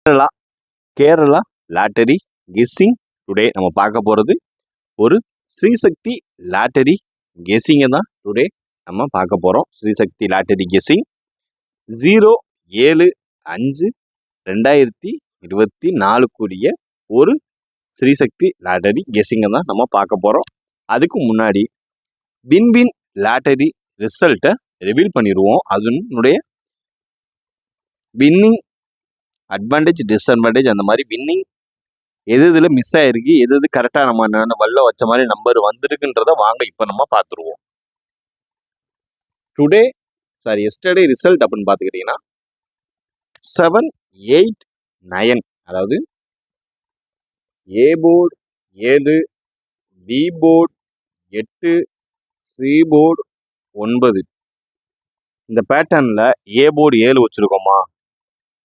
Kerala Kerala lottery guessing. Today நம்ம பார்க்க போகிறது ஒரு ஸ்ரீசக்தி லாட்டரி கெஸ்ஸிங்கை தான் டுடே நம்ம பார்க்க போகிறோம். ஸ்ரீசக்தி லாட்டரி கெஸ்ஸிங் 07/5/2024 ஒரு ஸ்ரீசக்தி லாட்டரி கெஸ்ஸிங்கை தான் நம்ம பார்க்க போகிறோம். அதுக்கு முன்னாடி வின்வின் லாட்டரி ரிசல்ட்டை ரிவீல் பண்ணிடுவோம். அதனுடைய வின்னிங் அட்வான்டேஜ் டிஸ்அட்வான்டேஜ் அந்த மாதிரி வின்னிங் எது இதில் மிஸ் ஆகிருக்கு, எது கரெக்டாக நம்ம வல்ல வச்ச மாதிரி நம்பர் வந்திருக்குன்றத வாங்க இப்போ நம்ம பார்த்துருவோம். எஸ்டர்டே ரிசல்ட் அப்படின்னு பார்த்துக்கிட்டிங்கன்னா 789, அதாவது A board 7, B board 8, C board 9. இந்த பேட்டர்னில் ஏ போர்டு 7 வச்சுருக்கோமா,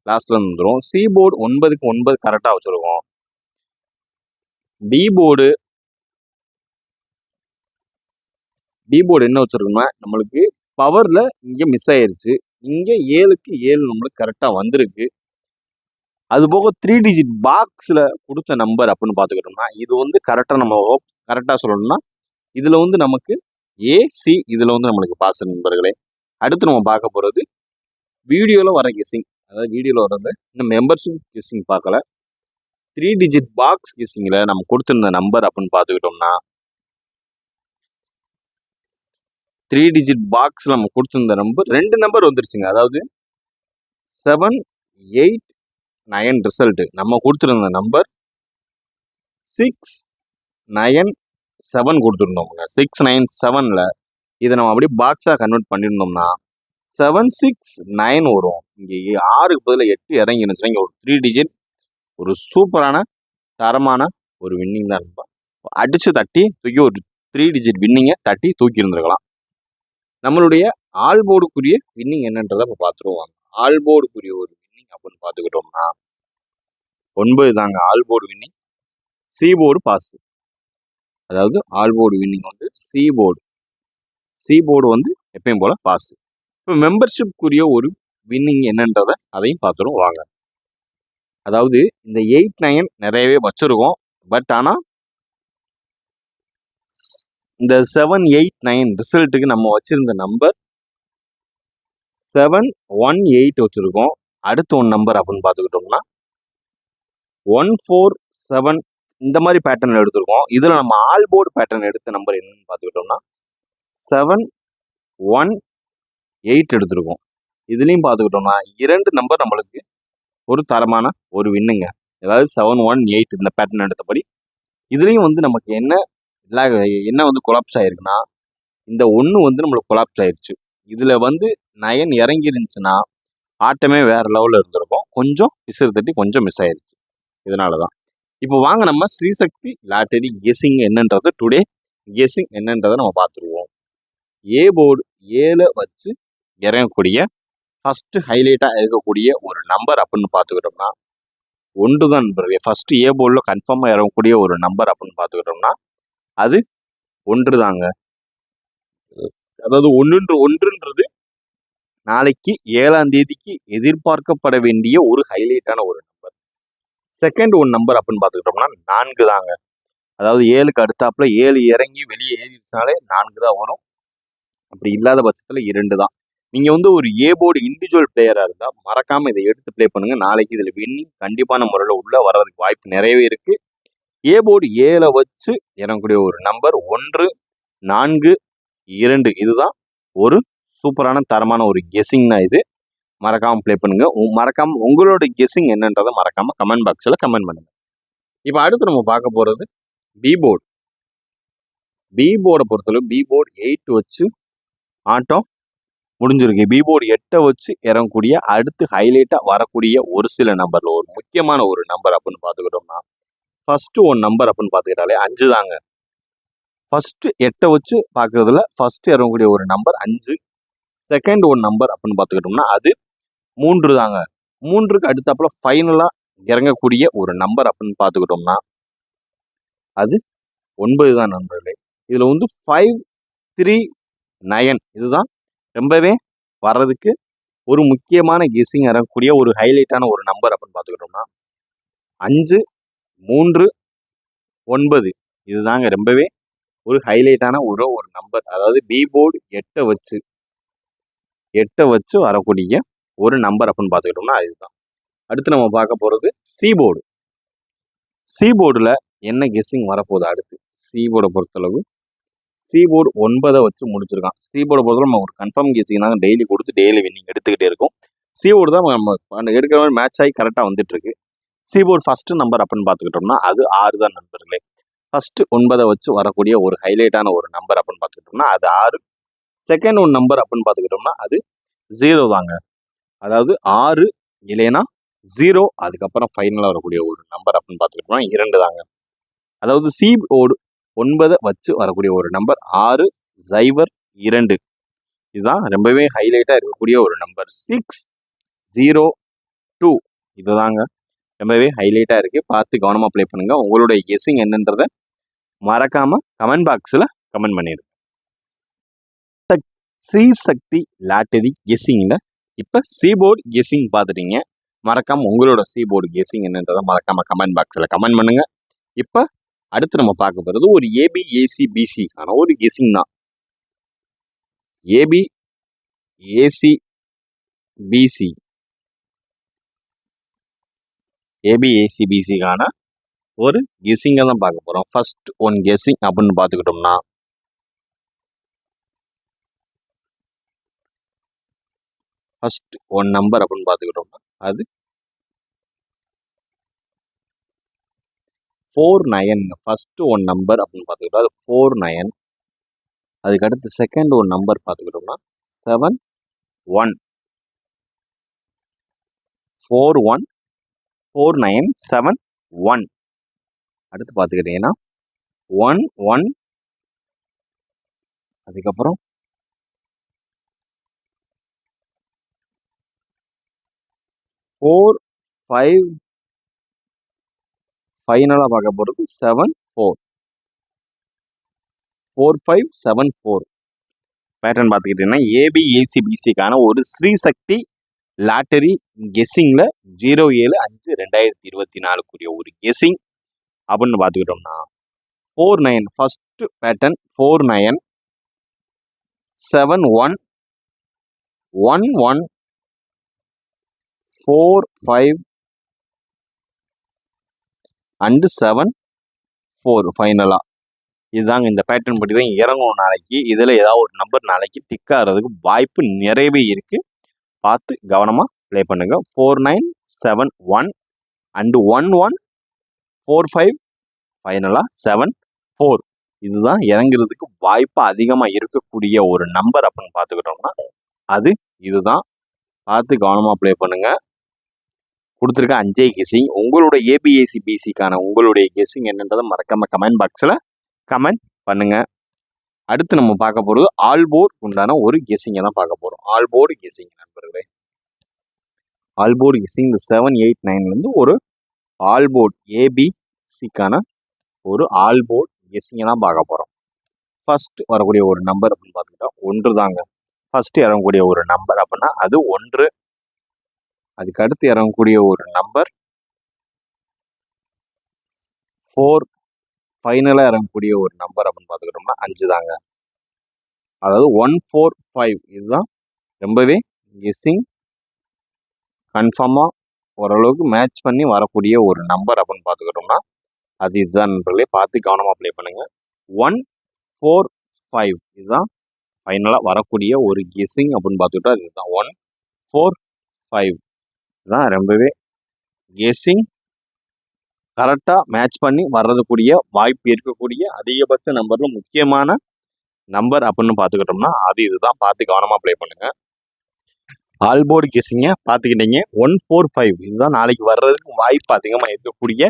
லாஸ்ட்டில் வந்துடும். சி போர்டு 9க்கு 9 கரெக்டாக வச்சுருக்கோம். பி போர்டு என்ன வச்சுருக்கோம்னா, நம்மளுக்கு பவரில் இங்கே மிஸ் ஆயிடுச்சு. இங்கே 7க்கு 7 நம்மளுக்கு கரெக்டாக வந்திருக்கு. அதுபோக 3 டிஜிட் பாக்ஸில் கொடுத்த நம்பர் அப்படின்னு பார்த்துக்கிட்டோம்னா, இது வந்து கரெக்டாக நம்ம கரெக்டாக சொல்லணும்னா இதில் வந்து நமக்கு ஏசி இதில் வந்து நம்மளுக்கு பாஸ் நண்பர்களே. அடுத்து நம்ம பார்க்க போகிறது வீடியோவில் வர கெஸ்ஸிங். அதாவது வீடியோவில் வர்றது இந்த மெம்பர்ஷிப் கெஸ்ஸிங் பார்க்கல. 3 டிஜிட் பாக்ஸ் கெஸ்ஸிங்கில் நம்ம கொடுத்துருந்த நம்பர் அப்படின்னு பார்த்துக்கிட்டோம்னா, 3 டிஜிட் பாக்ஸில் நம்ம கொடுத்துருந்த நம்பர் 2 நம்பர் வந்துருச்சுங்க. அதாவது 789 ரிசல்ட்டு நம்ம கொடுத்துருந்த நம்பர் 697 கொடுத்துருந்தோம்ங்க. 697ல் இதை நம்ம அப்படியே பாக்ஸாக கன்வெர்ட் பண்ணியிருந்தோம்னா 769 வரும். இங்கே 6க்கு பதில் 8 இறங்கிருந்துச்சுன்னா இங்கே ஒரு 3 டிஜிட் ஒரு சூப்பரான தரமான ஒரு வின்னிங் தான் இருப்பா. அடித்து தட்டி தூக்கி ஒரு 3 டிஜிட் வின்னிங்கை தட்டி தூக்கி இருந்துருக்கலாம். நம்மளுடைய ஆல் போர்டுக்குரிய வின்னிங் என்னன்றதை இப்போ பார்த்துருவாங்க. ஆல் போர்டுக்குரிய ஒரு வின்னிங் அப்படின்னு பார்த்துக்கிட்டோம்னா 9 தாங்க all board winning. C board pass. அதாவது ஆல் போர்டு வின்னிங் வந்து சி போர்டு வந்து எப்பயும் போல் பாஸ். இப்போ மெம்பர்ஷிப்க்குரிய ஒரு வின்னிங் என்னன்றதை அதையும் பார்த்துரும் வாங்க. அதாவது இந்த 89 நிறையவே வச்சுருக்கோம். பட் ஆனால் இந்த 789 ரிசல்ட்டுக்கு நம்ம வச்சுருந்த நம்பர் 718 வச்சுருக்கோம். அடுத்த ஒன் நம்பர் அப்படின்னு பார்த்துக்கிட்டோம்னா 147 இந்த மாதிரி பேட்டர்ன் எடுத்துருக்கோம். இதில் நம்ம ஆல் போர்டு பேட்டர்ன் எடுத்த நம்பர் என்னன்னு பார்த்துக்கிட்டோம்னா 718 எடுத்திருக்கோம். இதுலேயும் பார்த்துக்கிட்டோம்னா 2 நம்பர் நம்மளுக்கு ஒரு தரமான ஒரு வின்னுங்க. அதாவது 718 இந்த பேட்டர்ன் எடுத்தபடி இதுலேயும் வந்து நமக்கு என்ன வந்து கொலாப்ஸ் ஆகிருக்குன்னா, இந்த 1 வந்து நம்மளுக்கு கொலாப்ஸ் ஆயிடுச்சு. இதில் வந்து 9 இறங்கி இருந்துச்சுன்னா ஆட்டமே வேறு லெவலில் இருந்திருக்கும். கொஞ்சம் பிசறு தட்டி கொஞ்சம் மிஸ் ஆயிடுச்சு. இதனால தான் இப்போ வாங்க நம்ம ஸ்ரீசக்தி லாட்டரி கெஸ்ஸிங் என்னன்றது டுடே கெஸ்ஸிங் என்னன்றதை நம்ம பார்த்துருவோம். ஏ போர்டு 7 வச்சு இறங்கக்கூடிய ஃபஸ்ட்டு ஹைலைட்டாக இருக்கக்கூடிய ஒரு நம்பர் அப்படின்னு பார்த்துக்கிட்டோம்னா 1 தான் நண்பர்களே. ஃபஸ்ட்டு ஏ போர்டில் கன்ஃபார்மாக இறங்கக்கூடிய ஒரு நம்பர் அப்படின்னு பார்த்துக்கிட்டோம்னா அது 1 தாங்க. அதாவது ஒன்றுன்றது நாளைக்கு 7ஆம் தேதிக்கு எதிர்பார்க்கப்பட வேண்டிய ஒரு ஹைலைட்டான ஒரு நம்பர். செகண்ட் ஒன் நம்பர் அப்படின்னு பார்த்துக்கிட்டோம்னா 4 தாங்க. அதாவது 7க்கு அடுத்தாப்புல 7 இறங்கி வெளியே ஏறிடுச்சுனாலே 4 தான் வரும். அப்படி இல்லாத பட்சத்தில் 2 தான். நீங்கள் வந்து ஒரு ஏ போர்டு இண்டிவிஜுவல் பிளேயராக இருந்தால் மறக்காமல் இதை எடுத்து ப்ளே பண்ணுங்கள். நாளைக்கு இதில் வின்னிங் கண்டிப்பான முறையில் உள்ளே வர்றதுக்கு வாய்ப்பு நிறையவே இருக்குது. ஏ போர்டு 7 வச்சு இறங்கக்கூடிய ஒரு நம்பர் 1, 4, 2 இதுதான் ஒரு சூப்பரான தரமான ஒரு கெஸ்ஸிங் தான் இது. மறக்காமல் ப்ளே பண்ணுங்கள். மறக்காமல் உங்களோட கெஸ்ஸிங் என்னன்றதை மறக்காமல் கமெண்ட் பாக்ஸில் கமெண்ட் பண்ணுங்கள். இப்போ அடுத்து நம்ம பார்க்க போகிறது பி போர்டு. பி போர்டை பொறுத்தளவு பி போர்டு 8 வச்சு ஆட்டம் முடிஞ்சிருக்கு. பி போர்டு 8 வச்சு இறங்கக்கூடிய அடுத்து ஹைலைட்டாக வரக்கூடிய ஒரு சில நம்பரில் ஒரு முக்கியமான ஒரு நம்பர் அப்படின்னு பார்த்துக்கிட்டோம்னா ஃபஸ்ட்டு ஒன் நம்பர் அப்படின்னு பார்த்துக்கிட்டாலே 5 தாங்க. ஃபஸ்ட்டு 8 வச்சு பார்க்குறதுல ஃபஸ்ட்டு இறங்கக்கூடிய ஒரு நம்பர் 5. செகண்ட் ஒன் நம்பர் அப்படின்னு பார்த்துக்கிட்டோம்னா அது 3 தாங்க. 3க்கு அடுத்தாப்புல ஃபைனலாக இறங்கக்கூடிய ஒரு நம்பர் அப்படின்னு பார்த்துக்கிட்டோம்னா அது 9 தான் நண்பர்களே. இதில் வந்து 539 இதுதான் ரொம்பவே வர்றதுக்கு ஒரு முக்கியமான கெஸ்ஸிங் வரக்கூடிய ஒரு ஹைலைட்டான ஒரு நம்பர் அப்படின்னு பார்த்துக்கிட்டோம்னா 5, 3, 9 இதுதாங்க ரொம்பவே ஒரு ஹைலைட்டான ஒரு நம்பர். அதாவது பி போர்டு 8 வச்சு வரக்கூடிய ஒரு நம்பர் அப்படின்னு பார்த்துக்கிட்டோம்னா இதுதான். அடுத்து நம்ம பார்க்க போகிறது சி போர்டு. சி போர்டில் என்ன கெஸ்ஸிங் வரப்போகுது அடுத்து? சி போர்டை பொறுத்தளவு சி போர்டு 9 வச்சு முடிச்சிருக்கான். சி போர்டை பொறுத்தளவு நம்ம ஒரு கன்ஃபார்ம் கெஸ்ஸிங் தாங்க டெய்லி கொடுத்து டெய்லி வின்னிங் எடுத்துக்கிட்டே இருக்கும். சி போர்டு தான் நம்ம எடுக்கிற மாதிரி மேட்ச் ஆகி கரெக்டாக வந்துட்டு இருக்கு. சி போர்டு ஃபர்ஸ்ட் நம்பர் அப்படின்னு பார்த்துக்கிட்டோம்னா அது 6 தான் நண்பர்களே. ஃபர்ஸ்ட் 9 வச்சு வரக்கூடிய ஒரு ஹைலைட்டான ஒரு நம்பர் அப்படின்னு பார்த்துக்கிட்டோம்னா அது 6. செகண்ட் ஒன் நம்பர் அப்படின்னு பார்த்துக்கிட்டோம்னா அது 0 தாங்க. அதாவது 6 இல்லைன்னா 0 அதுக்கப்புறம் ஃபைனலாக வரக்கூடிய ஒரு நம்பர் அப்படின்னு பார்த்துக்கிட்டோம்னா 2 தாங்க. அதாவது சி போர்டு 9 வச்சு வரக்கூடிய ஒரு நம்பர் 6, 0, 2 இதுதான் ரொம்பவே ஹைலைட்டாக இருக்கக்கூடிய ஒரு நம்பர். 6, 0, 2 இதுதாங்க ரொம்பவே ஹைலைட்டாக இருக்குது. பார்த்து கவனமாக ப்ளே பண்ணுங்கள். உங்களுடைய கெஸ்ஸிங் என்னன்றதை மறக்காமல் கமெண்ட் பாக்ஸில் கமெண்ட் பண்ணிடுங்க. ஸ்ரீ சக்தி லாட்டரி கெஸ்ஸிங்கில் இப்போ சி போர்டு கெஸ்ஸிங் பார்த்துட்டீங்க. மறக்காமல் உங்களோட சி போர்டு கெஸ்ஸிங் என்னன்றதை மறக்காமல் கமெண்ட் பாக்ஸில் கமெண்ட் பண்ணுங்கள். இப்போ அடுத்து நம்ம பார்க்க போகிறது ஒரு ஏபி ஏசி பிசிக்கான ஒரு கெஸ்ஸிங் தான். AB AC BC AB AC பிசிக்கான ஒரு கெஸ்ஸிங்கை தான் பார்க்க போகிறோம். ஃபர்ஸ்ட் ஒன் கெஸ்ஸிங் அப்படின்னு பார்த்துக்கிட்டோம்னா ஃபர்ஸ்ட் ஒன் நம்பர் அப்படின்னு பார்த்துக்கிட்டோம்னா அது 49. ஃபர்ஸ்ட் ஒன் நம்பர் அப்படின்னு பார்த்துக்கிட்டோம் அது 49. அதுக்கடுத்து செகண்ட் ஒன் நம்பர் பார்த்துக்கிட்டோம்னா 71. 41, 49, 71. அடுத்து பார்த்துக்கிட்டீங்கன்னா 11. அதுக்கப்புறம் 4, 5. ஃபைனலாக பார்க்க போகிறது 7, 4. 4, 5, 7, 4 பேட்டர்ன் பார்த்துக்கிட்டீங்கன்னா ஏபி ஏசிபிசிக்கான ஒரு ஸ்ரீ சக்தி லாட்டரி கெஸ்ஸிங்கில் 07/5/2024 ஒரு கெஸ்ஸிங் அப்படின்னு பார்த்துக்கிட்டோம்னா 49 ஃபர்ஸ்ட் பேட்டர்ன் 49, 71, 11, 4, 5 அண்டு 7, 4 ஃபைனலாக இதுதாங்க. இந்த பேட்டர்ன் படி தான் இறங்கும் நாளைக்கு. இதில் ஏதாவது ஒரு நம்பர் நாளைக்கு டிக் ஆகிறதுக்கு வாய்ப்பு நிறையவே இருக்குது. பார்த்து கவனமாக ப்ளே பண்ணுங்கள். 49, 71 அண்டு 11, 4, 5 ஃபைனலாக 7, 4 இதுதான் இறங்குறதுக்கு வாய்ப்பு அதிகமாக இருக்கக்கூடிய ஒரு நம்பர் அப்படின்னு பார்த்துக்கிட்டோம்னா அது இதுதான். பார்த்து கவனமாக ப்ளே பண்ணுங்கள். கொடுத்துருக்க 5 கெஸ்ஸிங் உங்களோட ஏபிஏசி பிசிக்கான உங்களுடைய கெஸ்ஸிங் என்னன்றதை மறக்காமல் கமெண்ட் பாக்ஸில் கமெண்ட் பண்ணுங்கள். அடுத்து நம்ம பார்க்க போகிறது ஆல் போர்டு உண்டான ஒரு கெஸ்ஸிங்கை தான் பார்க்க போகிறோம். ஆல் போர்டு கெஸ்ஸிங் நண்பர்களே. ஆல் போர்டு கெஸ்ஸிங் இந்த 7, 8, 9 ஒரு ஆல் போர்டு ஏபிசிக்கான ஒரு ஆல் போர்டு கெஸ்ஸிங்கை தான் பார்க்க போகிறோம். ஃபர்ஸ்ட் வரக்கூடிய ஒரு நம்பர் அப்படின்னு பார்த்துக்கிட்டா 1 தாங்க. ஃபர்ஸ்ட் இறங்கக்கூடிய ஒரு நம்பர் அப்படின்னா அது 1. அதுக்கு அடுத்து இறங்கக்கூடிய ஒரு நம்பர் 4. ஃபைனலாக இறங்கக்கூடிய ஒரு நம்பர் அப்படின்னு பார்த்துக்கிட்டோம்னா 5 தாங்க. அதாவது 1, 4, 5 இதுதான் ரொம்பவே கெஸ்ஸிங் கன்ஃபார்மாக ஓரளவுக்கு மேட்ச் பண்ணி வரக்கூடிய ஒரு நம்பர் அப்படின்னு பார்த்துக்கிட்டோம்னா அது இதுதான் நண்பர்களே. பார்த்து கவனமாக ப்ளே பண்ணுங்கள். 1, 4, 5 இதுதான் ஃபைனலாக வரக்கூடிய ஒரு கெஸ்ஸிங் அப்படின்னு பார்த்துக்கிட்டா இதுதான் 1, 4, 5 இதுதான் ரொம்பவே கெஸ்ஸிங் கரெக்டாக மேட்ச் பண்ணி வர்றதுக்கூடிய வாய்ப்பு இருக்கக்கூடிய அதிகபட்ச நம்பரில் முக்கியமான நம்பர் அப்படின்னு பார்த்துக்கிட்டோம்னா அது இதுதான். பார்த்து கவனமாக ப்ளே பண்ணுங்கள். All board கெஸ்ஸிங்க பார்த்துக்கிட்டீங்க. 1, 4, 5 இதுதான் நாளைக்கு வர்றதுக்கு வாய்ப்பு அதிகமாக இருக்கக்கூடிய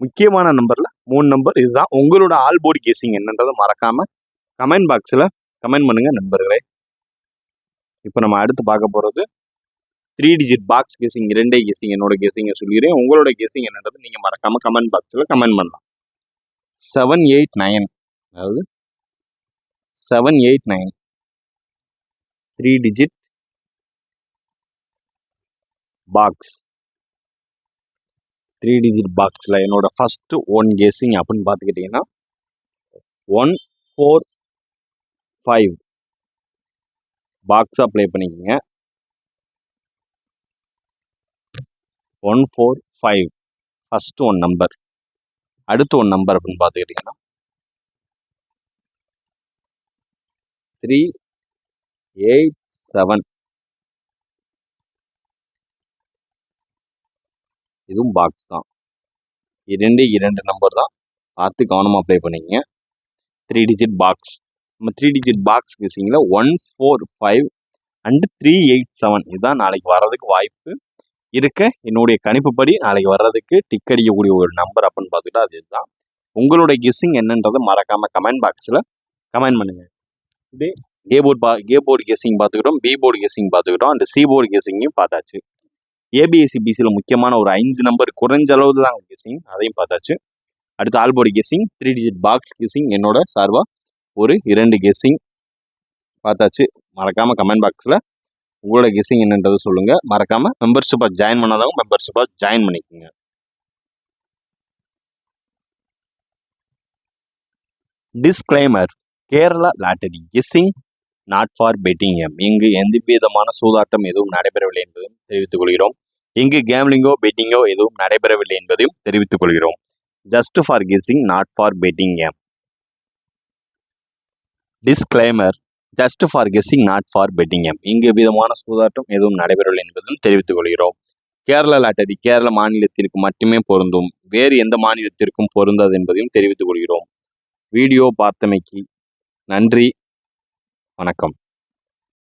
முக்கியமான நம்பரில் 3 நம்பர் இதுதான். உங்களோட ஆல் போர்டு கெஸ்ஸிங் என்னன்றதை மறக்காமல் கமெண்ட் பாக்ஸில் கமெண்ட் பண்ணுங்கள் நண்பர்களே. இப்போ நம்ம அடுத்து பார்க்க போகிறது 3 டிஜிட் பாக்ஸ் கெஸ்ஸிங் 2 கெஸ்ஸிங் என்னோட கெஸ்ஸிங்கை சொல்லிடுறேன். உங்களோட கெஸ்ஸிங் என்னன்றது நீங்கள் மறக்காமல் கமெண்ட் பாக்ஸில் கமெண்ட் பண்ணலாம். 7, 8, 9 அதாவது 7, 8, 9 3 டிஜிட் பாக்ஸ் 3 டிஜிட் பாக்ஸில் என்னோட ஃபஸ்ட்டு ஒன் கெஸ்ஸிங் அப்படின்னு பார்த்துக்கிட்டிங்கன்னா 145 பாக்ஸாக ப்ளே பண்ணிக்கோங்க. 145 ஃபஸ்ட்டு ஒன் நம்பர். அடுத்து ஒன் நம்பர் அப்படின்னு பார்த்துக்கிட்டிங்கன்னா 387. இதுவும் பாக்ஸ் தான். இரண்டு நம்பர் தான், பார்த்து கவனமாக ப்ளே பண்ணிக்கங்க. 3 டிஜிட் பாக்ஸ். நம்ம 3 டிஜிட் பாக்ஸ் கெஸ்ஸிங்கில் 145 அண்டு 387 இதுதான் நாளைக்கு வர்றதுக்கு வாய்ப்பு இருக்க. என்னுடைய கணிப்புப்படி நாளைக்கு வர்றதுக்கு டிக் அடிக்கக்கூடிய ஒரு நம்பர் அப்படின்னு பார்த்துக்கிட்டா அது இதுதான். உங்களுடைய கெஸ்ஸிங் என்னன்றதை மறக்காமல் கமெண்ட் பாக்ஸில் கமெண்ட் பண்ணுங்கள். இதே ஏ போர்டு கெஸ்ஸிங் பார்த்துக்கிட்டோம், பி போர்டு கெஸ்ஸிங் பார்த்துக்கிட்டோம், அந்த சி போர்டு கெஸ்ஸிங்கையும் பார்த்தாச்சு. ஏபிஎஸ்சி பிசியில் முக்கியமான ஒரு 5 நம்பர் குறைஞ்ச அளவு தான் கெஸ்ஸிங், அதையும் பார்த்தாச்சு. அடுத்து all board guessing, 3 digit box guessing என்னோட சார்பாக ஒரு 2 கெஸ்ஸிங் பார்த்தாச்சு. மறக்காமல் கமெண்ட் பாக்ஸில் உங்களோட கெஸ்ஸிங் என்னன்றது சொல்லுங்கள். மறக்காமல் மெம்பர்ஷிப்பாக ஜாயின் பண்ணாதவங்க மெம்பர்ஷிப்பாக ஜாயின் பண்ணிக்கோங்க. Disclaimer: Kerala lottery guessing not for betting M. இங்கு எந்த விதமான சூதாட்டம் எதுவும் நடைபெறவில்லை என்பதையும் தெரிவித்துக் கொள்கிறோம். இங்கு கேம்லிங்கோ பெட்டிங்கோ எதுவும் நடைபெறவில்லை என்பதையும் தெரிவித்துக் கொள்கிறோம். Just for guessing not for betting M. Disclaimer: just for guessing not for betting M. இங்கு விதமான சூதாட்டம் எதுவும் நடைபெறவில்லை என்பதும் தெரிவித்துக் கொள்கிறோம். கேரளா லாட்டரி கேரள மாநிலத்திற்கு மட்டுமே பொருந்தும், வேறு எந்த மாநிலத்திற்கும் பொருந்தாது என்பதையும் தெரிவித்துக் கொள்கிறோம். வீடியோ பார்த்தமைக்கு நன்றி, வணக்கம்.